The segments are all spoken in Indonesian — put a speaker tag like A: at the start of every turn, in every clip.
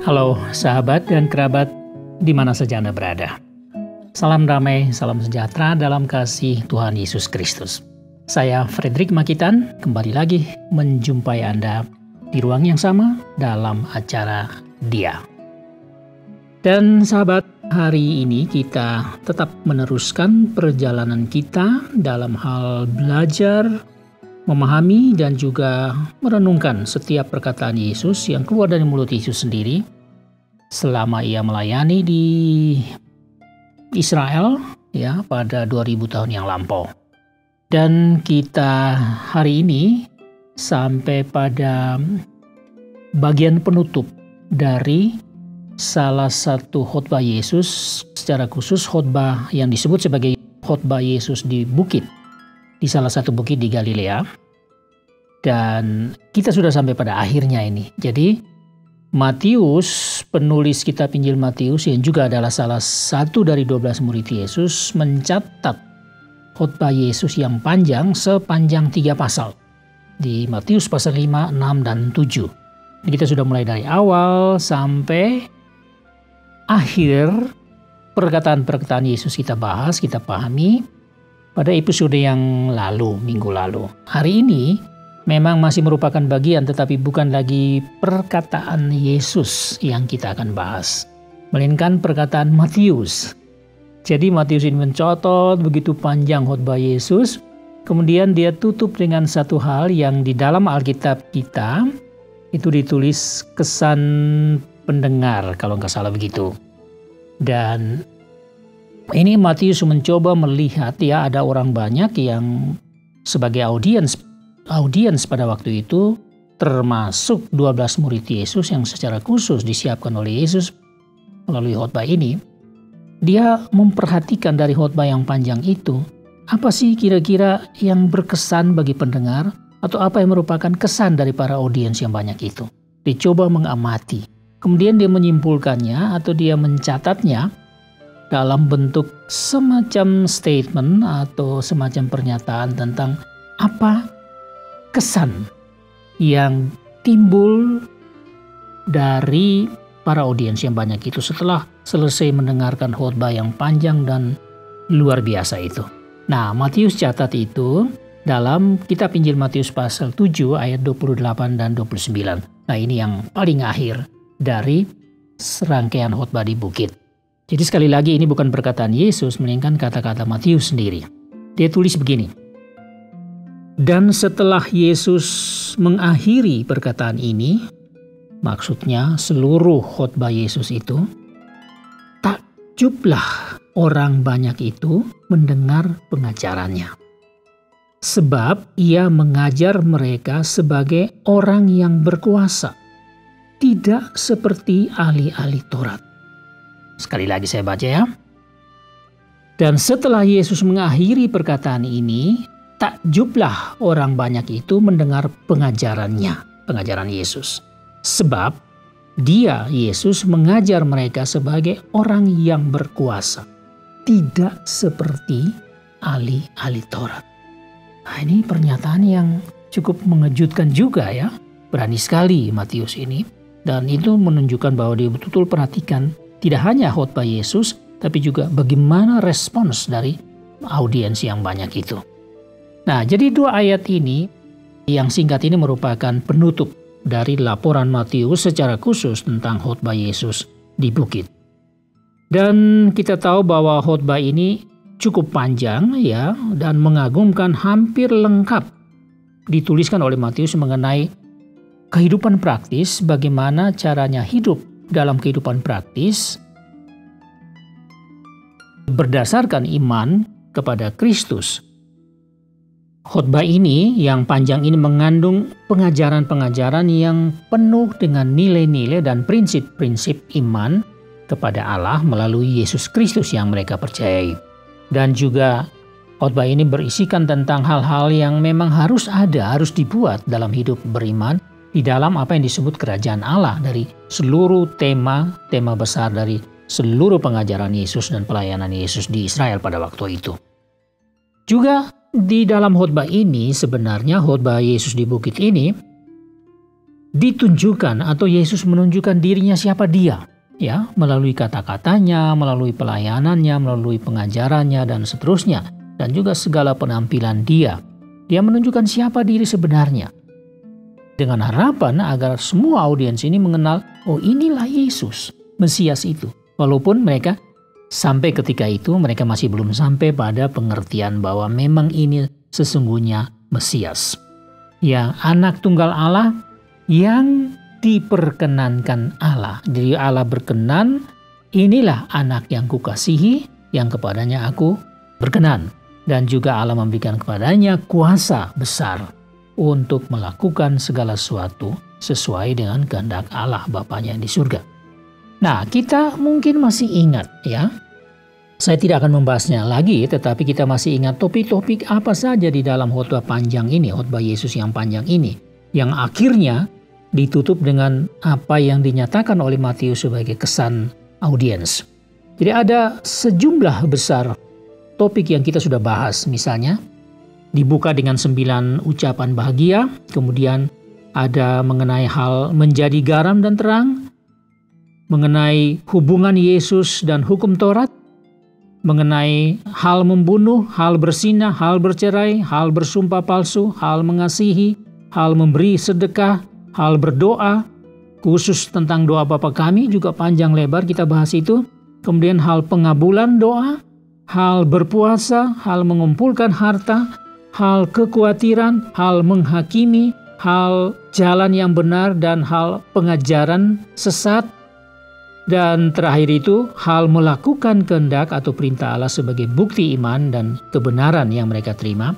A: Halo sahabat dan kerabat di mana saja Anda berada. Salam damai, salam sejahtera dalam kasih Tuhan Yesus Kristus. Saya Fredrik Makitan, kembali lagi menjumpai Anda di ruang yang sama dalam acara Dia. Dan sahabat, hari ini kita tetap meneruskan perjalanan kita dalam hal belajar, memahami dan juga merenungkan setiap perkataan Yesus yang keluar dari mulut Yesus sendiri selama ia melayani di Israel ya pada 2000 tahun yang lampau. Dan kita hari ini sampai pada bagian penutup dari salah satu khotbah Yesus, secara khusus khotbah yang disebut sebagai khotbah Yesus di bukit, di salah satu bukit di Galilea. Dan kita sudah sampai pada akhirnya ini. Jadi Matius, penulis kitab Injil Matius yang juga adalah salah satu dari 12 murid Yesus, mencatat khotbah Yesus yang panjang sepanjang 3 pasal. Di Matius pasal 5, 6, dan 7. Jadi kita sudah mulai dari awal sampai akhir perkataan-perkataan Yesus kita bahas, kita pahami pada episode yang lalu, minggu lalu. Hari ini memang masih merupakan bagian tetapi bukan lagi perkataan Yesus yang kita akan bahas, melainkan perkataan Matius. Jadi Matius ini mencatat begitu panjang khotbah Yesus, kemudian dia tutup dengan satu hal yang di dalam Alkitab kita itu ditulis kesan pendengar kalau nggak salah begitu. Dan ini Matius mencoba melihat ya ada orang banyak yang sebagai audiens pada waktu itu, termasuk 12 murid Yesus yang secara khusus disiapkan oleh Yesus melalui khotbah ini. Dia memperhatikan dari khotbah yang panjang itu, apa sih kira-kira yang berkesan bagi pendengar atau apa yang merupakan kesan dari para audiens yang banyak itu. Dicoba mengamati. Kemudian dia menyimpulkannya atau dia mencatatnya dalam bentuk semacam statement atau semacam pernyataan tentang apa kesan yang timbul dari para audiens yang banyak itu setelah selesai mendengarkan khotbah yang panjang dan luar biasa itu. Nah, Matius catat itu dalam kitab Injil Matius pasal 7 ayat 28 dan 29. Nah, ini yang paling akhir dari serangkaian khotbah di bukit. Jadi sekali lagi ini bukan perkataan Yesus, melainkan kata-kata Matius sendiri. Dia tulis begini. Dan setelah Yesus mengakhiri perkataan ini, maksudnya seluruh khotbah Yesus itu, takjublah orang banyak itu mendengar pengajarannya. Sebab ia mengajar mereka sebagai orang yang berkuasa, tidak seperti ahli-ahli Taurat. Sekali lagi saya baca ya. Dan setelah Yesus mengakhiri perkataan ini, takjublah orang banyak itu mendengar pengajarannya, pengajaran Yesus. Sebab dia, Yesus, mengajar mereka sebagai orang yang berkuasa, tidak seperti ahli-ahli Taurat. Nah, ini pernyataan yang cukup mengejutkan juga ya. Berani sekali Matius ini. Dan itu menunjukkan bahwa dia betul-betul perhatikan tidak hanya khotbah Yesus, tapi juga bagaimana respons dari audiens yang banyak itu. Nah, jadi 2 ayat ini yang singkat ini merupakan penutup dari laporan Matius secara khusus tentang khotbah Yesus di bukit. Dan kita tahu bahwa khotbah ini cukup panjang ya dan mengagumkan, hampir lengkap dituliskan oleh Matius mengenai kehidupan praktis, bagaimana caranya hidup dalam kehidupan praktis berdasarkan iman kepada Kristus. Khotbah ini yang panjang ini mengandung pengajaran-pengajaran yang penuh dengan nilai-nilai dan prinsip-prinsip iman kepada Allah melalui Yesus Kristus yang mereka percayai. Dan juga khotbah ini berisikan tentang hal-hal yang memang harus ada, harus dibuat dalam hidup beriman di dalam apa yang disebut kerajaan Allah dari seluruh tema besar dari seluruh pengajaran Yesus dan pelayanan Yesus di Israel pada waktu itu. Juga di dalam khotbah ini sebenarnya khotbah Yesus di bukit ini ditunjukkan atau Yesus menunjukkan dirinya siapa dia, ya, melalui kata-katanya, melalui pelayanannya, melalui pengajarannya dan seterusnya, dan juga segala penampilan dia. Dia menunjukkan siapa diri sebenarnya. Dengan harapan agar semua audiens ini mengenal, oh inilah Yesus, Mesias itu. Walaupun mereka sampai ketika itu mereka masih belum sampai pada pengertian bahwa memang ini sesungguhnya Mesias. Ya, anak tunggal Allah yang diperkenankan Allah. Jadi Allah berkenan, inilah anak yang kukasihi, yang kepadanya aku berkenan. Dan juga Allah memberikan kepadanya kuasa besar untuk melakukan segala sesuatu sesuai dengan kehendak Allah Bapanya di surga. Nah, kita mungkin masih ingat ya. Saya tidak akan membahasnya lagi, tetapi kita masih ingat topik-topik apa saja di dalam khotbah panjang ini, khotbah Yesus yang panjang ini, yang akhirnya ditutup dengan apa yang dinyatakan oleh Matius sebagai kesan audiens. Jadi ada sejumlah besar topik yang kita sudah bahas, misalnya dibuka dengan 9 ucapan bahagia, kemudian ada mengenai hal menjadi garam dan terang, mengenai hubungan Yesus dan hukum Taurat, mengenai hal membunuh, hal berzinah, hal bercerai, hal bersumpah palsu, hal mengasihi, hal memberi sedekah, hal berdoa, khusus tentang doa Bapa kami juga panjang lebar kita bahas itu. Kemudian hal pengabulan doa, hal berpuasa, hal mengumpulkan harta, hal kekhawatiran, hal menghakimi, hal jalan yang benar dan hal pengajaran sesat. Dan terakhir itu hal melakukan kehendak atau perintah Allah sebagai bukti iman dan kebenaran yang mereka terima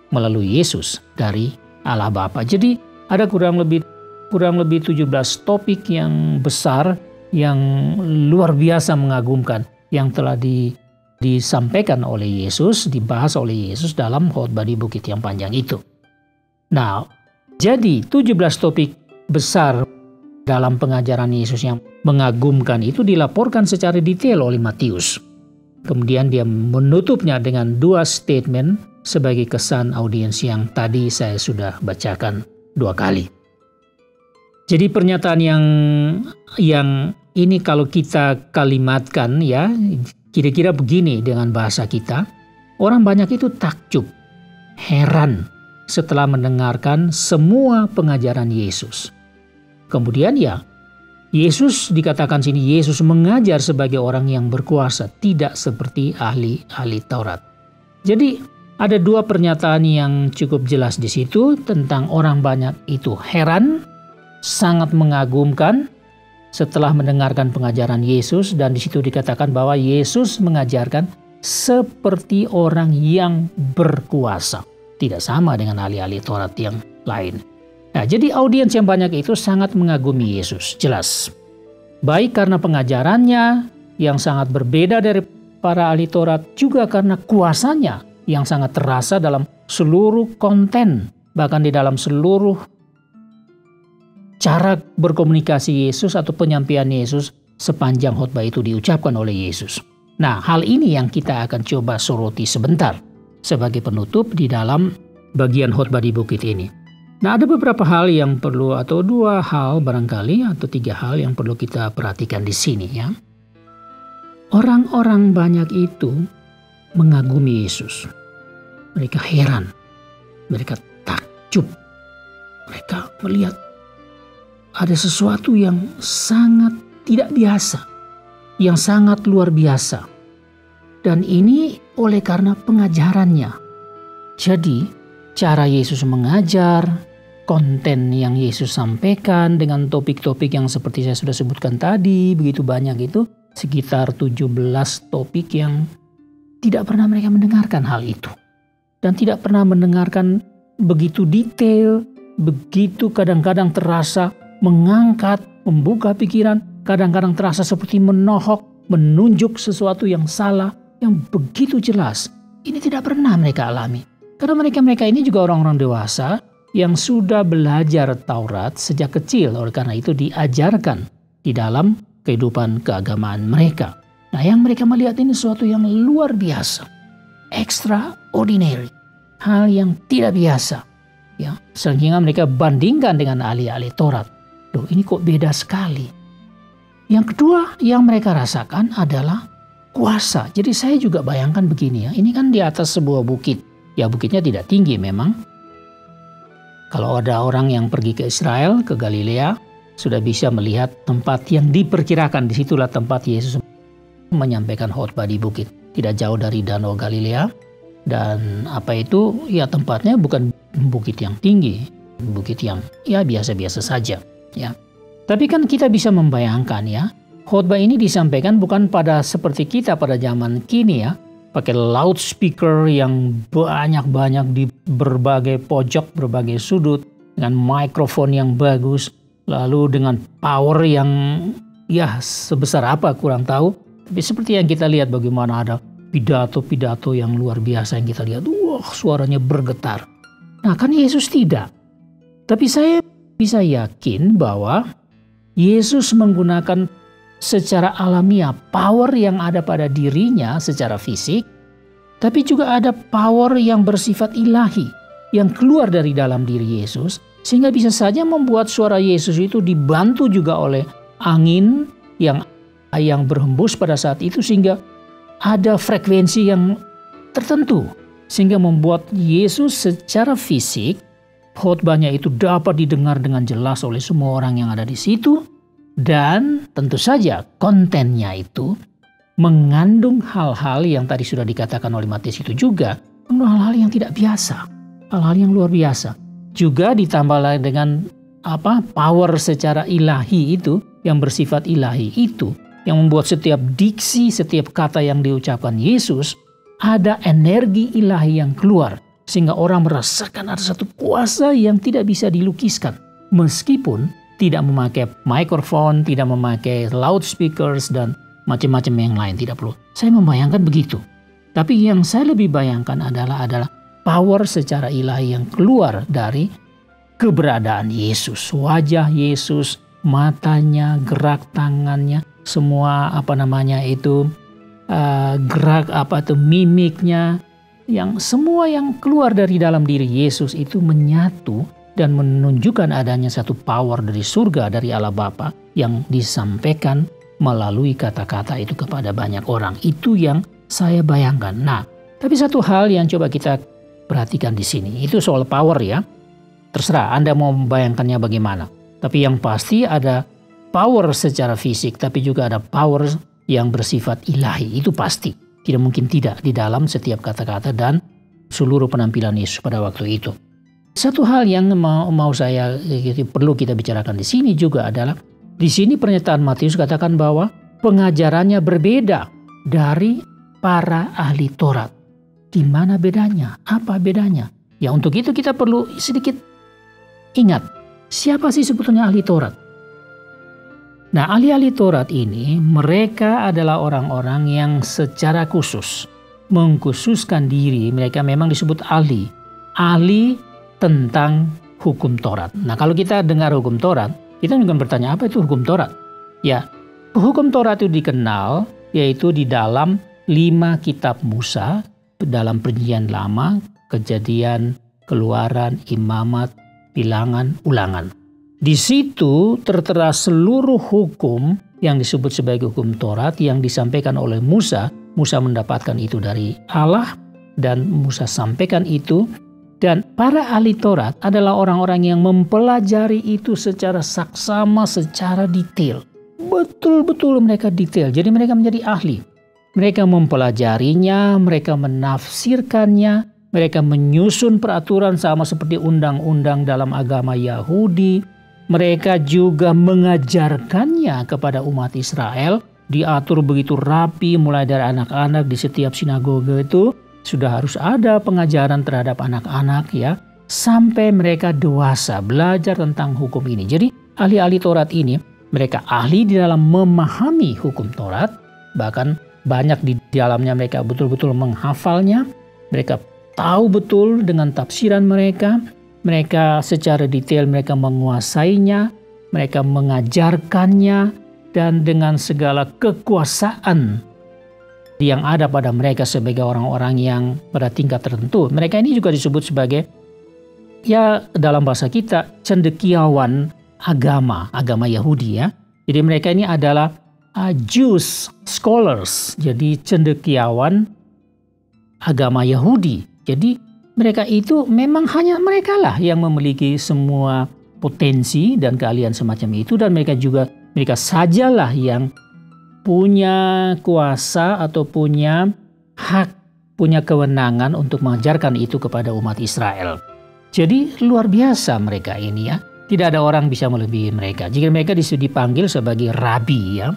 A: melalui Yesus dari Allah Bapa. Jadi ada kurang lebih 17 topik yang besar, yang luar biasa mengagumkan, yang telah disampaikan oleh Yesus, dibahas oleh Yesus dalam khotbah di Bukit yang Panjang itu. Nah, jadi 17 topik besar dalam pengajaran Yesus yang mengagumkan itu dilaporkan secara detail oleh Matius. Kemudian dia menutupnya dengan 2 statement sebagai kesan audiens yang tadi saya sudah bacakan 2 kali. Jadi pernyataan yang ini kalau kita kalimatkan ya, kira-kira begini dengan bahasa kita. Orang banyak itu takjub, heran setelah mendengarkan semua pengajaran Yesus. Kemudian ya, Yesus dikatakan sini, Yesus mengajar sebagai orang yang berkuasa, tidak seperti ahli-ahli Taurat. Jadi ada 2 pernyataan yang cukup jelas di situ tentang orang banyak itu heran, sangat mengagumkan setelah mendengarkan pengajaran Yesus, dan di situ dikatakan bahwa Yesus mengajarkan seperti orang yang berkuasa, tidak sama dengan ahli-ahli Taurat yang lain. Nah, jadi audiens yang banyak itu sangat mengagumi Yesus, jelas. Baik karena pengajarannya yang sangat berbeda dari para ahli Taurat, juga karena kuasanya yang sangat terasa dalam seluruh konten, bahkan di dalam seluruh cara berkomunikasi Yesus atau penyampaian Yesus sepanjang khotbah itu diucapkan oleh Yesus. Nah, hal ini yang kita akan coba soroti sebentar sebagai penutup di dalam bagian khotbah di bukit ini. Nah, ada beberapa hal yang perlu, atau 2 hal barangkali, atau 3 hal yang perlu kita perhatikan di sini ya. Orang-orang banyak itu mengagumi Yesus. Mereka heran, mereka takjub, mereka melihat ada sesuatu yang sangat tidak biasa, yang sangat luar biasa. Dan ini oleh karena pengajarannya. Jadi, cara Yesus mengajar, konten yang Yesus sampaikan dengan topik-topik yang seperti saya sudah sebutkan tadi, begitu banyak itu, sekitar 17 topik yang tidak pernah mereka mendengarkan hal itu. Dan tidak pernah mendengarkan begitu detail, begitu kadang-kadang terasa mengangkat, membuka pikiran, kadang-kadang terasa seperti menohok, menunjuk sesuatu yang salah, yang begitu jelas. Ini tidak pernah mereka alami. Karena mereka ini juga orang-orang dewasa yang sudah belajar Taurat sejak kecil, oleh karena itu diajarkan di dalam kehidupan keagamaan mereka. Nah, yang mereka melihat ini sesuatu yang luar biasa, extraordinary, hal yang tidak biasa. Ya, sehingga mereka bandingkan dengan ahli-ahli Taurat. Loh, ini kok beda sekali. Yang kedua yang mereka rasakan adalah kuasa. Jadi saya juga bayangkan begini ya, ini kan di atas sebuah bukit. Ya bukitnya tidak tinggi memang. Kalau ada orang yang pergi ke Israel, ke Galilea, sudah bisa melihat tempat yang diperkirakan, disitulah tempat Yesus menyampaikan khotbah di bukit. Tidak jauh dari Danau Galilea. Dan ya tempatnya bukan bukit yang tinggi, bukit yang ya biasa-biasa saja. Ya. Tapi kan kita bisa membayangkan ya, khotbah ini disampaikan bukan pada seperti kita pada zaman kini ya, pakai loudspeaker yang banyak-banyak di berbagai pojok, berbagai sudut, dengan mikrofon yang bagus, lalu dengan power yang ya sebesar apa kurang tahu. Tapi seperti yang kita lihat bagaimana ada pidato-pidato yang luar biasa yang kita lihat, wah suaranya bergetar. Nah kan Yesus tidak. Tapi saya bisa yakin bahwa Yesus menggunakan secara alamiah power yang ada pada dirinya secara fisik, tapi juga ada power yang bersifat ilahi yang keluar dari dalam diri Yesus, sehingga bisa saja membuat suara Yesus itu dibantu juga oleh angin yang berhembus pada saat itu, sehingga ada frekuensi yang tertentu sehingga membuat Yesus secara fisik khotbahnya itu dapat didengar dengan jelas oleh semua orang yang ada di situ, dan tentu saja kontennya itu mengandung hal-hal yang tadi sudah dikatakan oleh Matius itu juga, hal-hal yang tidak biasa, hal-hal yang luar biasa. Juga ditambah dengan power secara ilahi itu, yang bersifat ilahi itu, yang membuat setiap diksi, setiap kata yang diucapkan Yesus ada energi ilahi yang keluar, sehingga orang merasakan ada satu kuasa yang tidak bisa dilukiskan, meskipun tidak memakai mikrofon, tidak memakai loudspeakers dan macam-macam yang lain, tidak perlu. Saya membayangkan begitu. Tapi yang saya lebih bayangkan adalah power secara ilahi yang keluar dari keberadaan Yesus, wajah Yesus, matanya, gerak tangannya, semua gerak mimiknya, yang semua yang keluar dari dalam diri Yesus itu menyatu dan menunjukkan adanya satu power dari surga, dari Allah Bapa yang disampaikan melalui kata-kata itu kepada banyak orang. Itu yang saya bayangkan. Nah, tapi satu hal yang coba kita perhatikan di sini, itu soal power ya. Terserah Anda mau membayangkannya bagaimana. Tapi yang pasti ada power secara fisik, tapi juga ada power yang bersifat ilahi. Itu pasti. Tidak mungkin tidak di dalam setiap kata-kata dan seluruh penampilan Yesus pada waktu itu. Satu hal yang perlu kita bicarakan di sini juga adalah, di sini pernyataan Matius katakan bahwa pengajarannya berbeda dari para ahli Taurat. Di mana bedanya? Apa bedanya? Ya untuk itu kita perlu sedikit ingat, siapa sih sebetulnya ahli Taurat? Nah, ahli-ahli Taurat ini mereka adalah orang-orang yang secara khusus mengkhususkan diri, mereka memang disebut ahli tentang hukum Taurat. Nah, kalau kita dengar hukum Taurat, kita juga bertanya, apa itu hukum Taurat? Ya, hukum Taurat itu dikenal yaitu di dalam 5 kitab Musa, dalam Perjanjian Lama, Kejadian, Keluaran, Imamat, Bilangan, Ulangan. Di situ tertera seluruh hukum yang disebut sebagai hukum Taurat yang disampaikan oleh Musa. Musa mendapatkan itu dari Allah dan Musa sampaikan itu. Dan para ahli Taurat adalah orang-orang yang mempelajari itu secara saksama, secara detail. Betul-betul mereka detail. Jadi mereka menjadi ahli. Mereka mempelajarinya, mereka menafsirkannya, mereka menyusun peraturan sama seperti undang-undang dalam agama Yahudi. Mereka juga mengajarkannya kepada umat Israel, diatur begitu rapi mulai dari anak-anak di setiap sinagoge itu sudah harus ada pengajaran terhadap anak-anak ya, sampai mereka dewasa belajar tentang hukum ini. Jadi ahli-ahli Taurat ini mereka ahli di dalam memahami hukum Taurat, bahkan banyak di dalamnya mereka betul-betul menghafalnya, mereka tahu betul dengan tafsiran mereka. Mereka secara detail mereka menguasainya, mereka mengajarkannya, dan dengan segala kekuasaan yang ada pada mereka sebagai orang-orang yang pada tingkat tertentu. Mereka ini juga disebut sebagai, ya dalam bahasa kita, cendekiawan agama Yahudi ya. Jadi mereka ini adalah Jews scholars, jadi cendekiawan agama Yahudi. Jadi mereka itu memang hanya mereka lah yang memiliki semua potensi dan keahlian semacam itu, dan mereka sajalah yang punya kuasa atau punya hak, punya kewenangan untuk mengajarkan itu kepada umat Israel. Jadi luar biasa mereka ini ya. Tidak ada orang bisa melebihi mereka. Jika mereka dipanggil sebagai rabi ya.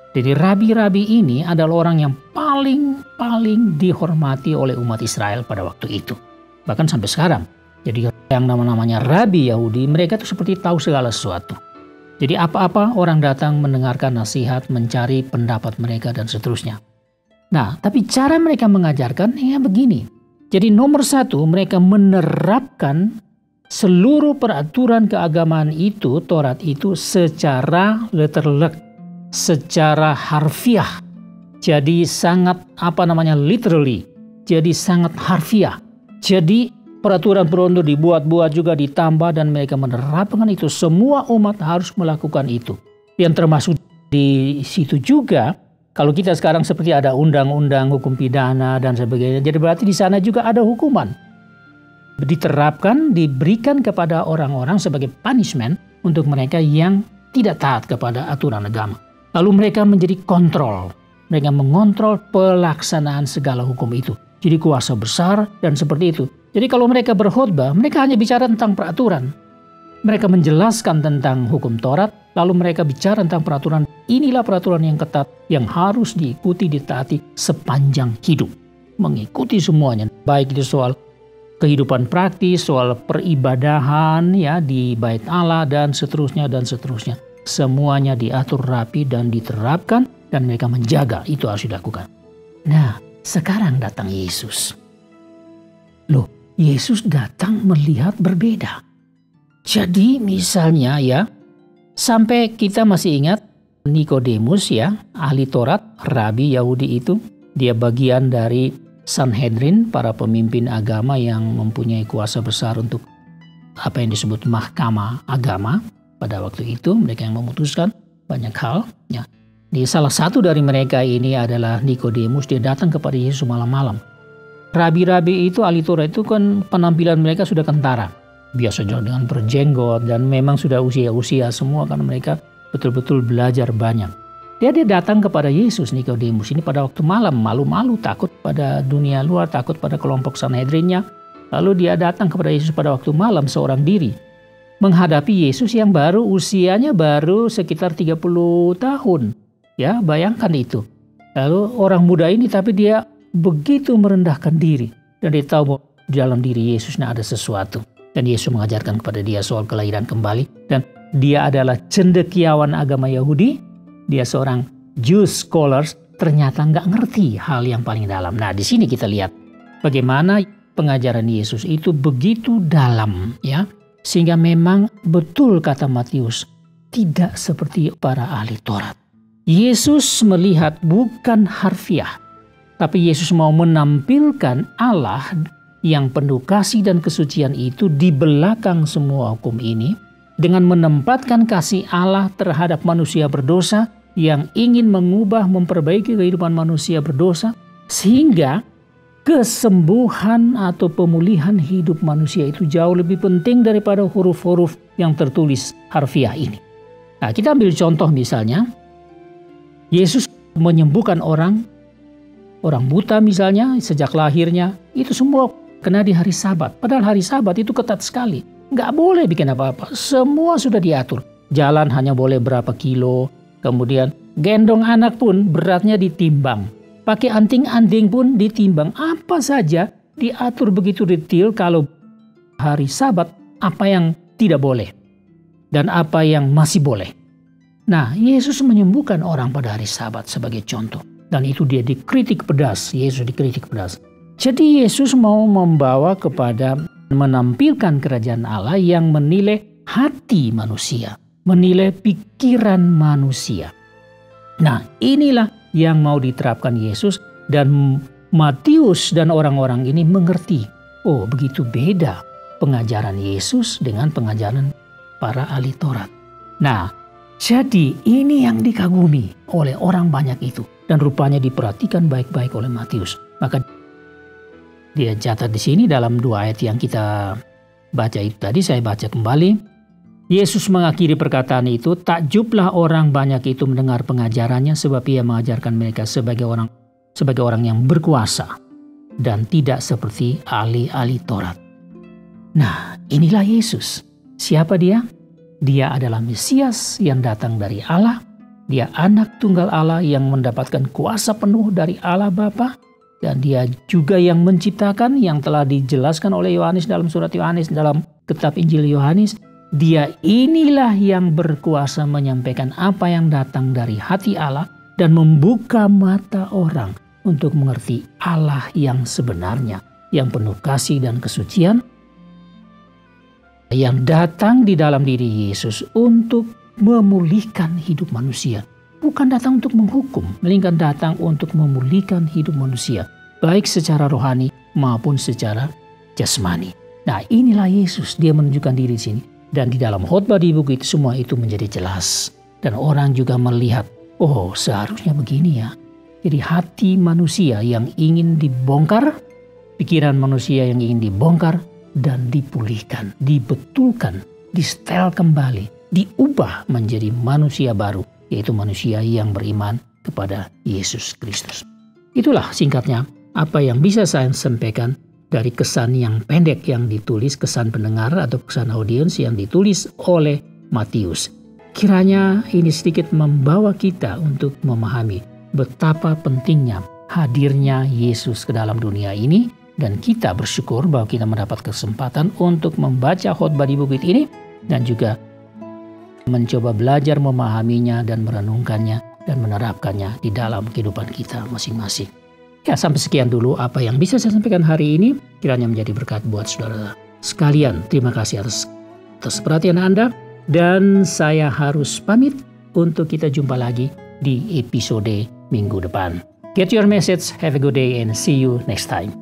A: Jadi rabi-rabi ini adalah orang yang paling dihormati oleh umat Israel pada waktu itu. Bahkan sampai sekarang. Jadi yang namanya rabi Yahudi, mereka itu seperti tahu segala sesuatu. Jadi apa-apa orang datang mendengarkan nasihat, mencari pendapat mereka dan seterusnya. Nah, tapi cara mereka mengajarkan ya begini. Jadi nomor satu, mereka menerapkan seluruh peraturan keagamaan itu, Taurat itu secara letterlek, secara harfiah. Jadi sangat literally. Jadi sangat harfiah. Jadi peraturan-peraturan dibuat-buat juga ditambah dan mereka menerapkan itu. Semua umat harus melakukan itu. Yang termasuk di situ juga, kalau kita sekarang seperti ada undang-undang hukum pidana dan sebagainya, jadi berarti di sana juga ada hukuman. Diterapkan, diberikan kepada orang-orang sebagai punishment untuk mereka yang tidak taat kepada aturan agama. Lalu mereka menjadi kontrol. Mereka mengontrol pelaksanaan segala hukum itu. Jadi kuasa besar dan seperti itu. Jadi kalau mereka berkhotbah, mereka hanya bicara tentang peraturan. Mereka menjelaskan tentang hukum Taurat, lalu mereka bicara tentang peraturan. Inilah peraturan yang ketat yang harus diikuti, ditaati sepanjang hidup. Mengikuti semuanya, baik itu soal kehidupan praktis, soal peribadahan ya di Bait Allah dan seterusnya dan seterusnya. Semuanya diatur rapi dan diterapkan dan mereka menjaga, itu harus dilakukan. Nah, sekarang datang Yesus. Loh, Yesus datang melihat berbeda. Jadi misalnya ya, sampai kita masih ingat Nikodemus ya, ahli Taurat, rabi Yahudi itu, dia bagian dari Sanhedrin, para pemimpin agama yang mempunyai kuasa besar untuk apa yang disebut mahkamah agama. Pada waktu itu mereka yang memutuskan banyak hal. Ya. Di salah satu dari mereka ini adalah Nikodemus, dia datang kepada Yesus malam-malam. Rabi-rabi itu, ahli Taurat itu kan penampilan mereka sudah kentara. Biasanya dengan berjenggot dan memang sudah usia-usia semua karena mereka betul-betul belajar banyak. Dia datang kepada Yesus, Nikodemus ini pada waktu malam, malu-malu, takut pada dunia luar, takut pada kelompok Sanhedrinnya. Lalu dia datang kepada Yesus pada waktu malam seorang diri. Menghadapi Yesus yang usianya baru sekitar 30 tahun. Ya, bayangkan itu. Lalu orang muda ini tapi dia begitu merendahkan diri. Dan dia tahu bahwa di dalam diri Yesus ada sesuatu. Dan Yesus mengajarkan kepada dia soal kelahiran kembali. Dan dia adalah cendekiawan agama Yahudi. Dia seorang Jewish scholars, ternyata nggak ngerti hal yang paling dalam. Nah, di sini kita lihat bagaimana pengajaran Yesus itu begitu dalam, ya, sehingga memang betul kata Matius, tidak seperti para ahli Taurat. Yesus melihat bukan harfiah, tapi Yesus mau menampilkan Allah yang penuh kasih dan kesucian itu di belakang semua hukum ini, dengan menempatkan kasih Allah terhadap manusia berdosa yang ingin mengubah, memperbaiki kehidupan manusia berdosa, sehingga kesembuhan atau pemulihan hidup manusia itu jauh lebih penting daripada huruf-huruf yang tertulis harfiah ini. Nah, kita ambil contoh misalnya, Yesus menyembuhkan orang buta misalnya sejak lahirnya, itu semua kena di hari Sabat. Padahal hari Sabat itu ketat sekali, nggak boleh bikin apa-apa, semua sudah diatur. Jalan hanya boleh berapa kilo, kemudian gendong anak pun beratnya ditimbang. Pakai anting-anting pun ditimbang. Apa saja diatur begitu detail kalau hari Sabat apa yang tidak boleh dan apa yang masih boleh. Nah, Yesus menyembuhkan orang pada hari Sabat sebagai contoh. Dan itu dia dikritik pedas. Yesus dikritik pedas. Jadi Yesus mau membawa kepada menampilkan kerajaan Allah yang menilai hati manusia, menilai pikiran manusia. Nah, inilah yang mau diterapkan Yesus, dan Matius dan orang-orang ini mengerti. Oh, begitu beda pengajaran Yesus dengan pengajaran para ahli Taurat. Nah, jadi ini yang dikagumi oleh orang banyak itu. Dan rupanya diperhatikan baik-baik oleh Matius. Maka dia catat di sini dalam 2 ayat yang kita baca itu tadi, saya baca kembali. Yesus mengakhiri perkataan itu, takjublah orang banyak itu mendengar pengajarannya sebab ia mengajarkan mereka sebagai orang yang berkuasa dan tidak seperti ahli-ahli Taurat. Nah, inilah Yesus. Siapa dia? Dia adalah Mesias yang datang dari Allah. Dia anak tunggal Allah yang mendapatkan kuasa penuh dari Allah Bapa. Dan dia juga yang menciptakan, yang telah dijelaskan oleh Yohanes dalam surat Yohanes, dalam kitab Injil Yohanes. Dia inilah yang berkuasa menyampaikan apa yang datang dari hati Allah dan membuka mata orang untuk mengerti Allah yang sebenarnya, yang penuh kasih dan kesucian, yang datang di dalam diri Yesus untuk memulihkan hidup manusia. Bukan datang untuk menghukum, melainkan datang untuk memulihkan hidup manusia, baik secara rohani maupun secara jasmani. Nah, inilah Yesus, dia menunjukkan diri di sini. Dan di dalam khotbah di buku itu semua itu menjadi jelas. Dan orang juga melihat, oh seharusnya begini ya. Jadi hati manusia yang ingin dibongkar, pikiran manusia yang ingin dibongkar, dan dipulihkan, dibetulkan, disetel kembali, diubah menjadi manusia baru, yaitu manusia yang beriman kepada Yesus Kristus. Itulah singkatnya apa yang bisa saya sampaikan dari kesan yang pendek yang ditulis, kesan pendengar atau kesan audiens yang ditulis oleh Matius. Kiranya ini sedikit membawa kita untuk memahami betapa pentingnya hadirnya Yesus ke dalam dunia ini. Dan kita bersyukur bahwa kita mendapat kesempatan untuk membaca khotbah di bukit ini dan juga mencoba belajar memahaminya dan merenungkannya dan menerapkannya di dalam kehidupan kita masing-masing. Ya, sampai sekian dulu apa yang bisa saya sampaikan hari ini. Kiranya menjadi berkat buat saudara sekalian. Terima kasih atas perhatian Anda. Dan saya harus pamit untuk kita jumpa lagi di episode minggu depan. Get your message, have a good day and see you next time.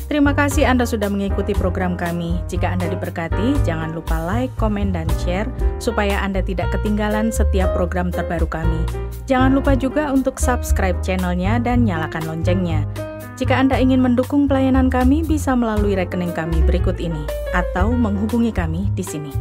B: Terima kasih Anda sudah mengikuti program kami. Jika Anda diberkati, jangan lupa like, komen, dan share supaya Anda tidak ketinggalan setiap program terbaru kami. Jangan lupa juga untuk subscribe channelnya dan nyalakan loncengnya. Jika Anda ingin mendukung pelayanan kami, bisa melalui rekening kami berikut ini atau menghubungi kami di sini.